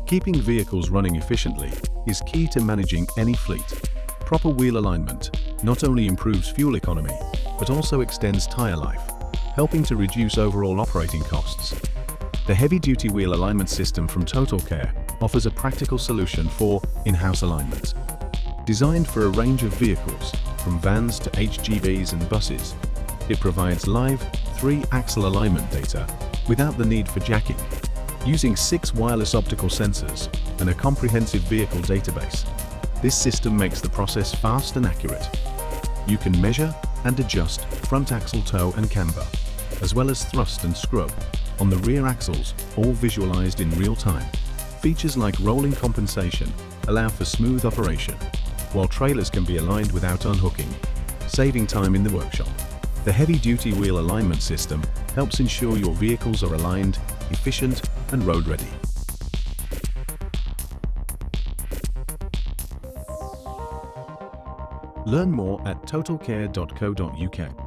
Keeping vehicles running efficiently is key to managing any fleet. Proper wheel alignment not only improves fuel economy, but also extends tire life, helping to reduce overall operating costs. The heavy-duty wheel alignment system from Totalkare offers a practical solution for in-house alignment. Designed for a range of vehicles, from vans to HGVs and buses, it provides live 3-axle alignment data without the need for jacking. Using 6 wireless optical sensors and a comprehensive vehicle database, this system makes the process fast and accurate. You can measure and adjust front axle toe and camber, as well as thrust and scrub on the rear axles, all visualized in real time. Features like rolling compensation allow for smooth operation, while trailers can be aligned without unhooking, saving time in the workshop. The heavy-duty wheel alignment system helps ensure your vehicles are aligned, efficient, and road-ready. Learn more at totalkare.co.uk.